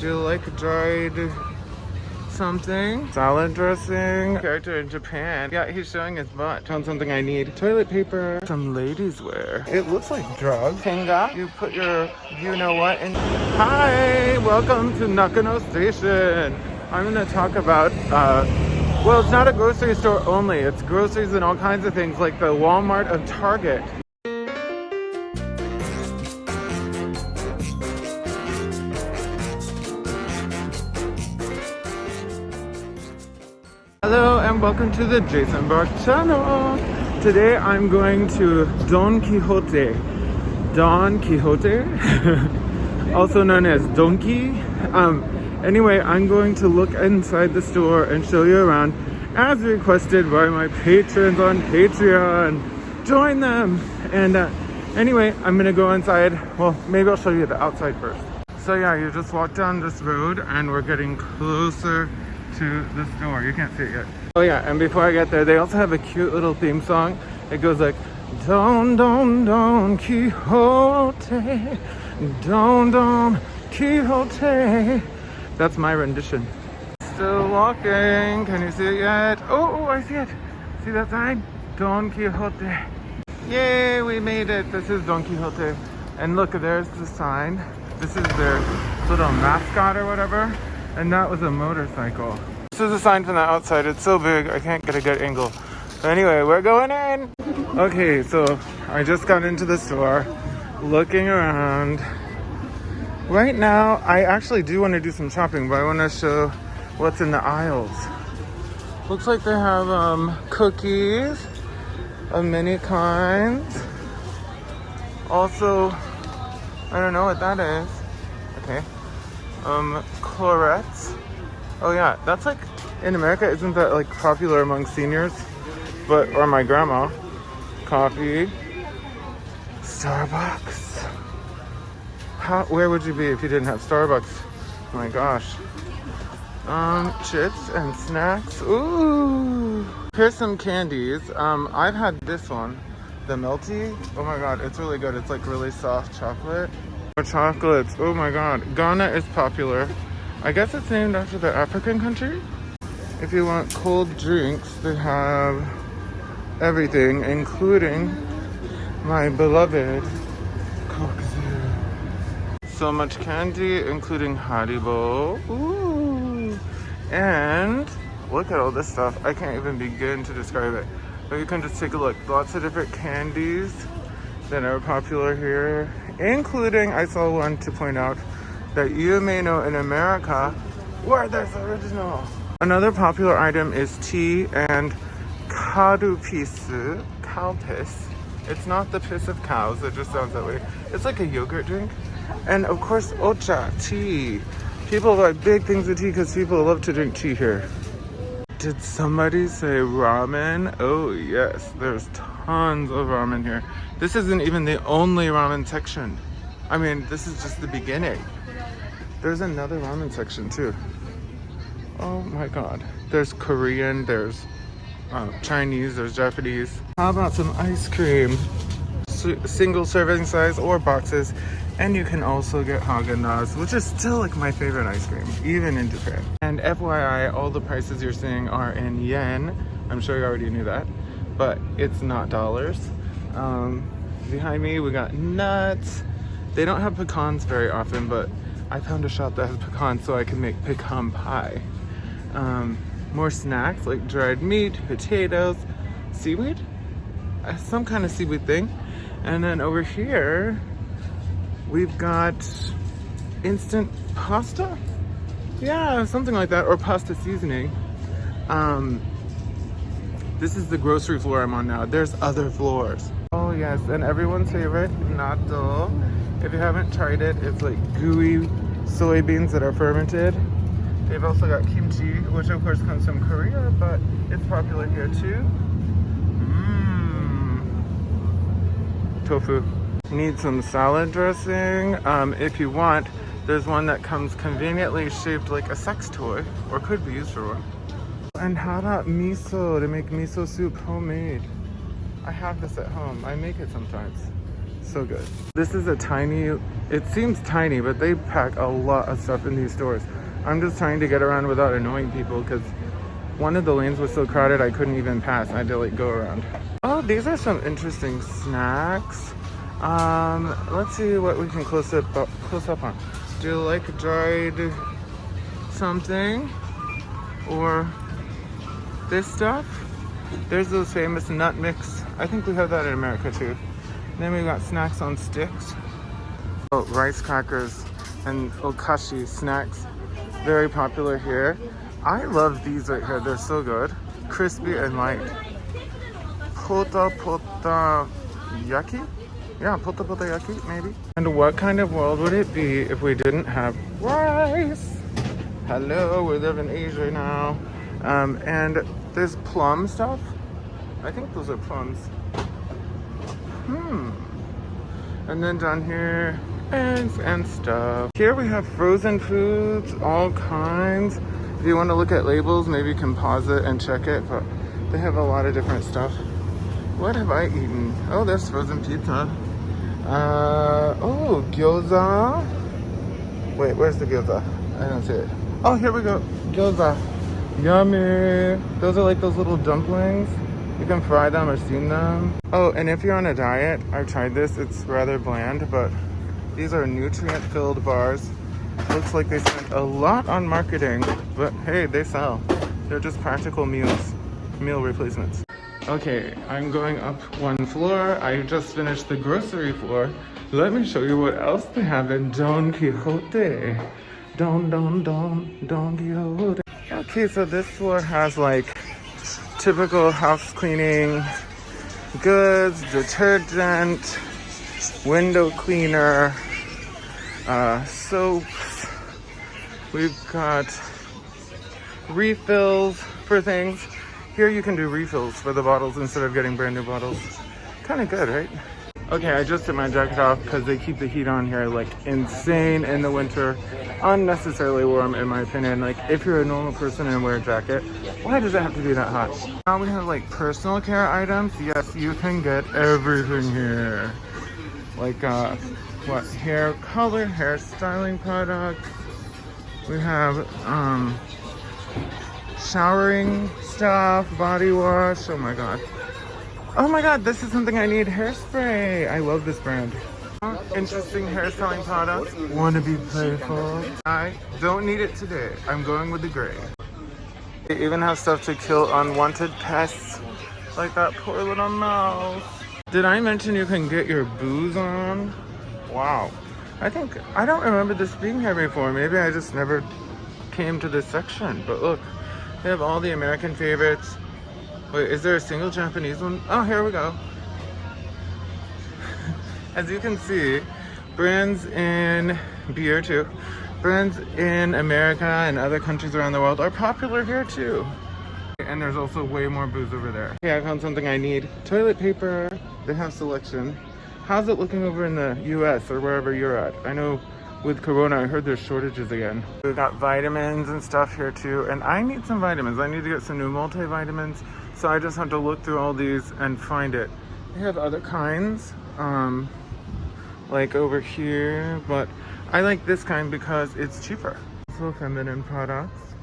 Do you like dried something? Salad dressing. Character in Japan. Yeah, he's showing his butt. Found something I need. Toilet paper. Some ladies wear. It looks like drugs. Tenga. You put your you-know-what in. Hi! Welcome to Nakano Station. I'm gonna talk about, well, it's not a grocery store only. It's groceries and all kinds of things like the Walmart of Target. Hello and welcome to the Jason Brock channel. Today I'm going to Don Quijote. Don Quijote, also known as Donkey. Anyway, I'm going to look inside the store and show you around as requested by my patrons on Patreon. Join them. And anyway, I'm gonna go inside. Well, maybe I'll show you the outside first. So yeah, you just walk down this road and we're getting closer to the store. You can't see it yet. Oh yeah, and before I get there, they also have a cute little theme song. It goes like, Don, Don, Don Quixote, Don, Don Quixote. That's my rendition. Still walking. Can you see it yet? Oh, I see it. See that sign? Don Quixote. Yay, we made it. This is Don Quixote. And look, there's the sign. This is their little mascot or whatever. And that was a motorcycle. This is a sign from the outside. It's so big, I can't get a good angle. But anyway, we're going in. Okay, so I just got into the store, looking around. Right now, I actually do want to do some shopping, but I want to show what's in the aisles. Looks like they have cookies of many kinds. Also, I don't know what that is. Okay. Clorets. Oh yeah, that's like, in America, isn't that like popular among seniors? Or my grandma. Coffee. Starbucks. Where would you be if you didn't have Starbucks? Oh my gosh. Chips and snacks. Ooh. Here's some candies. I've had this one, the Melty. Oh my god, it's really good. It's like really soft chocolate. Chocolates. Oh my god. Ghana is popular. I guess it's named after the African country. If you want cold drinks, they have everything, including my beloved Coke Zero. So much candy, including Haribo. Ooh. And look at all this stuff. I can't even begin to describe it. But you can just take a look. Lots of different candies that are popular here, including, I saw one to point out that you may know in America, where there's original. Another popular item is tea and karupisu, cow piss. It's not the piss of cows, it just sounds that way. It's like a yogurt drink. And of course, ocha, tea. People buy big things of tea because people love to drink tea here. Did somebody say ramen? Oh yes, there's tons of ramen here. This isn't even the only ramen section. I mean, this is just the beginning. There's another ramen section too. Oh my god. There's Korean, there's Chinese, there's Japanese. How about some ice cream? Single serving size or boxes. And you can also get Haagen-Dazs, which is still like my favorite ice cream, even in Japan. And FYI, all the prices you're seeing are in yen. I'm sure you already knew that, but it's not dollars. Behind me, we got nuts. They don't have pecans very often, but I found a shop that has pecans so I can make pecan pie. More snacks like dried meat, potatoes, seaweed, some kind of seaweed thing. And then over here, we've got instant pasta? Yeah, something like that, or pasta seasoning. This is the grocery floor I'm on now. There's other floors. Oh yes, and everyone's favorite, natto. If you haven't tried it, it's like gooey soybeans that are fermented. They've also got kimchi, which of course comes from Korea, but it's popular here too. Tofu. Need some salad dressing. If you want, there's one that comes conveniently shaped like a sex toy, or could be used for one. And how about miso, to make miso soup homemade? I have this at home. I make it sometimes. So good. This is a tiny, it seems tiny, but they pack a lot of stuff in these stores. I'm just trying to get around without annoying people because one of the lanes was so crowded I couldn't even pass. I had to like go around. Oh, these are some interesting snacks. Let's see what we can close up on. Do you like dried something? Or this stuff? There's those famous nut mix. I think we have that in America too. Then we got snacks on sticks. Oh, rice crackers and okashi snacks. Very popular here. I love these right here. They're so good. Crispy and light. Pota pota yaki? Yeah, pota pota yaki, maybe. And what kind of world would it be if we didn't have rice? Hello, we live in Asia now. And there's plum stuff. I think those are plums. And then down here, eggs and stuff. Here we have frozen foods, all kinds. If you want to look at labels, maybe you can pause it and check it, but they have a lot of different stuff. What have I eaten? Oh, there's frozen pizza. Oh, gyoza. Wait, where's the gyoza? I don't see it. Oh, here we go. Gyoza. Yummy. Those are like those little dumplings. You can fry them or steam them. Oh, and if you're on a diet, I've tried this. It's rather bland, but these are nutrient-filled bars. Looks like they spent a lot on marketing, but hey, they sell. They're just practical meal replacements. Okay, I'm going up one floor. I just finished the grocery floor. Let me show you what else they have in Don Quijote. Don Quijote. Okay, so this floor has like typical house cleaning goods, detergent, window cleaner, soaps. We've got refills for things. Here you can do refills for the bottles instead of getting brand new bottles. Kind of good, right? Okay, I just took my jacket off because they keep the heat on here like insane in the winter. Unnecessarily warm in my opinion. Like if you're a normal person and wear a jacket, why does it have to be that hot? Now we have like personal care items. Yes, you can get everything here. Like what, hair color, hair styling products. We have showering stuff, body wash. Oh my god. Oh my god, this is something I need. Hairspray. I love this brand. Interesting hairstyling products. Want to be playful? I don't need it today. I'm going with the gray. They even have stuff to kill unwanted pests, like that poor little mouse. Did I mention you can get your booze on? Wow. I don't remember this being here before. Maybe I just never came to this section. But look, they have all the American favorites. Wait, is there a single Japanese one? Oh, here we go. As you can see, brands in beer too. Brands in America and other countries around the world are popular here too. And there's also way more booze over there. Okay, I found something I need. Toilet paper. They have selection. How's it looking over in the US or wherever you're at? I know with Corona, I heard there's shortages again. We've got vitamins and stuff here too. And I need some vitamins. I need to get some new multivitamins. So I just have to look through all these and find it. They have other kinds, like over here, but I like this kind because it's cheaper. Also feminine products.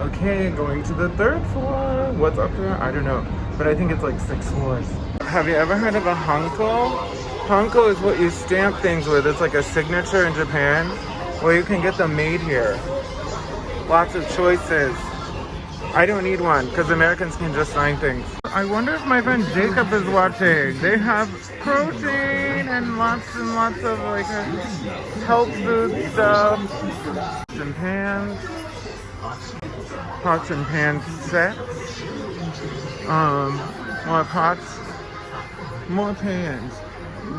Okay, going to the 3rd floor. What's up there? I don't know, but I think it's like 6 floors. Have you ever heard of a hanko? Hanko is what you stamp things with. It's like a signature in Japan. Well, you can get them made here. Lots of choices. I don't need one because Americans can just sign things. I wonder if my friend Jacob is watching. They have protein and lots of like health food stuff. And pans. Pots and pans sets. More pots. More pans.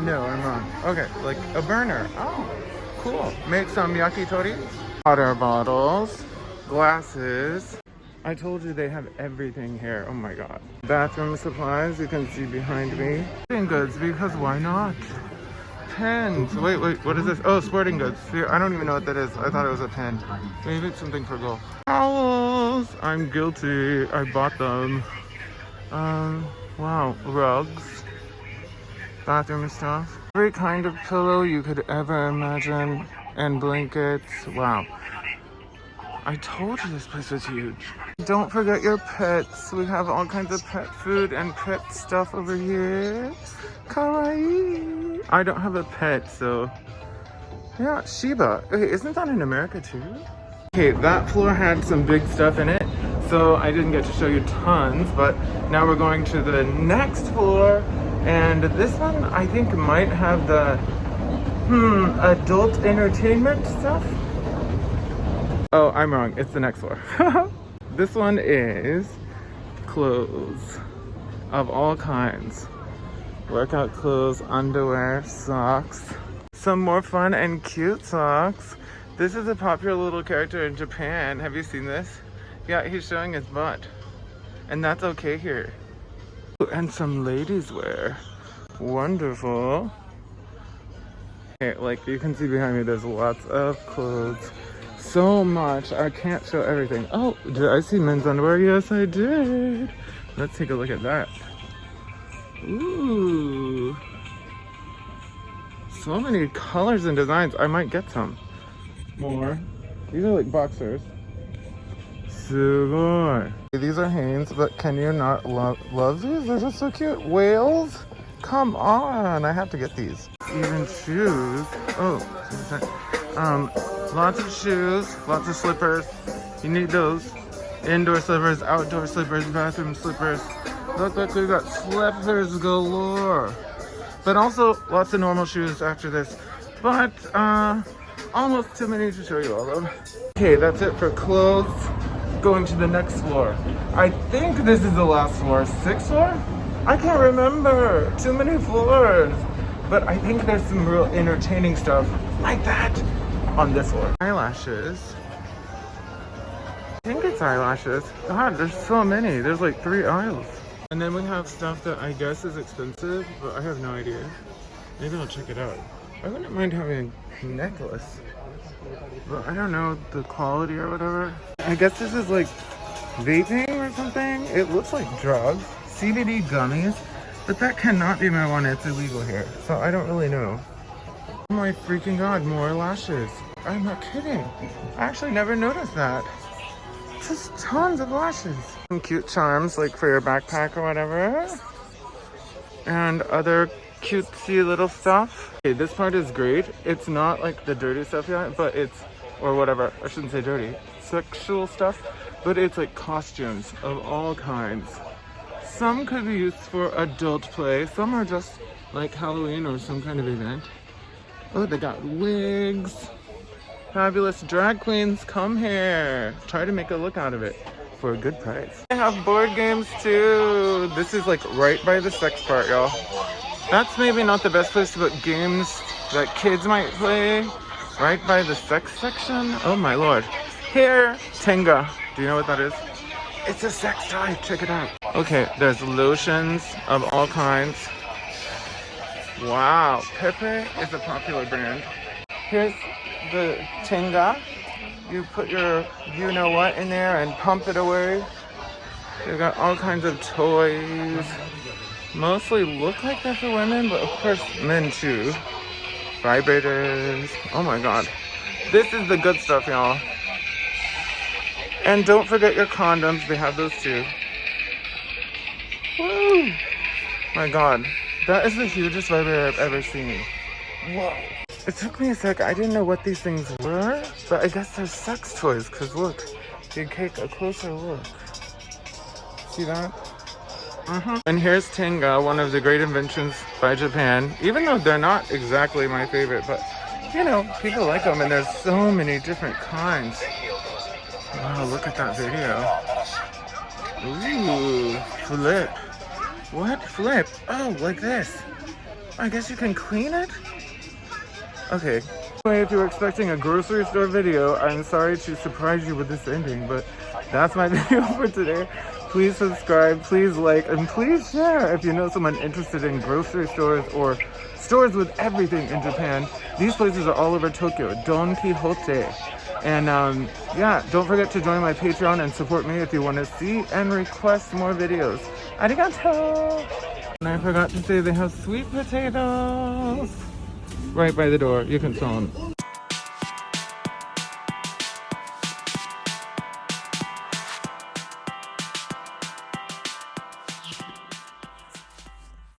No, I'm wrong. Okay, like a burner. Oh, cool. Make some yakitori. Water bottles. Glasses. I told you they have everything here. Oh my god. Bathroom supplies, you can see behind me. Sporting goods, because why not? Pens. Wait, what is this? Oh, sporting goods. See, I don't even know what that is. I thought it was a pen. Maybe it's something for golf. Towels. I'm guilty. I bought them. Wow. Rugs. bathroom stuff. Every kind of pillow you could ever imagine, and blankets. Wow. I told you this place was huge. Don't forget your pets. We have all kinds of pet food and pet stuff over here. Kawaii. I don't have a pet, so yeah, Shiba. Okay, isn't that in America too? Okay, that floor had some big stuff in it, so I didn't get to show you tons, but now we're going to the next floor, and this one I think might have the adult entertainment stuff. Oh, I'm wrong. It's the next floor. This one is clothes of all kinds. Workout clothes, underwear, socks. Some more fun and cute socks. This is a popular little character in Japan. Have you seen this? Yeah, he's showing his butt. And that's okay here. And some ladies wear. Wonderful. Okay, like you can see behind me, there's lots of clothes. So much. I can't show everything. Oh, did I see men's underwear? Yes, I did. Let's take a look at that. Ooh. So many colors and designs. I might get some. More. These are like boxers. Sugoi. These are Hanes, but can you not love these? They're just so cute. Whales? Come on. I have to get these. Even shoes. Oh. Lots of shoes. Lots of slippers. You need those. Indoor slippers, outdoor slippers, bathroom slippers. Look, we got slippers galore. But also lots of normal shoes after this. But, almost too many to show you all of them. Okay, that's it for clothes. Going to the next floor. I think this is the last floor. 6th floor? I can't remember. Too many floors. But I think there's some real entertaining stuff like that on this floor. Eyelashes. I think it's eyelashes. God, there's so many. There's like 3 aisles. And then we have stuff that I guess is expensive, but I have no idea. Maybe I'll check it out. I wouldn't mind having a necklace, but I don't know the quality or whatever. I guess this is like vaping or something. It looks like drugs. CBD gummies, but that cannot be marijuana. It's illegal here, so I don't really know. Oh my freaking god, more lashes. I'm not kidding. I actually never noticed that. Just tons of lashes. Some cute charms like for your backpack or whatever. And other cutesy little stuff. Okay, this part is great. It's not like the dirty stuff yet, but it's, or whatever, I shouldn't say dirty, sexual stuff, but it's like costumes of all kinds. Some could be used for adult play. Some are just like Halloween or some kind of event. Oh, they got wigs. Fabulous drag queens, come here. Try to make a look out of it for a good price. I have board games too. This is like right by the sex part, y'all. That's maybe not the best place to put games that kids might play. Right by the sex section. Oh my lord. Here, Tenga. Do you know what that is? It's a sex toy. Check it out. Okay, there's lotions of all kinds. Wow, Pepe is a popular brand. Here's the Tenga. You put your you-know-what in there and pump it away. They've got all kinds of toys. Mostly look like they're for women, but of course men too. Vibrators. Oh my god. This is the good stuff, y'all. And don't forget your condoms. They have those too. Woo! My god. That is the hugest vibrator I've ever seen. Whoa. It took me a sec. I didn't know what these things were, but I guess they're sex toys, because look, you take a closer look. See that? And here's Tenga, one of the great inventions by Japan, even though they're not exactly my favorite, but you know, people like them, and there's so many different kinds. Wow, look at that video. Ooh, flip. What? Flip? Oh, like this. I guess you can clean it? Okay. Anyway, if you were expecting a grocery store video, I'm sorry to surprise you with this ending, but that's my video for today. Please subscribe, please like, and please share if you know someone interested in grocery stores or stores with everything in Japan. These places are all over Tokyo. Don Quijote. And yeah, don't forget to join my Patreon and support me if you want to see and request more videos. Arigato! And I forgot to say they have sweet potatoes right by the door. You can smell them.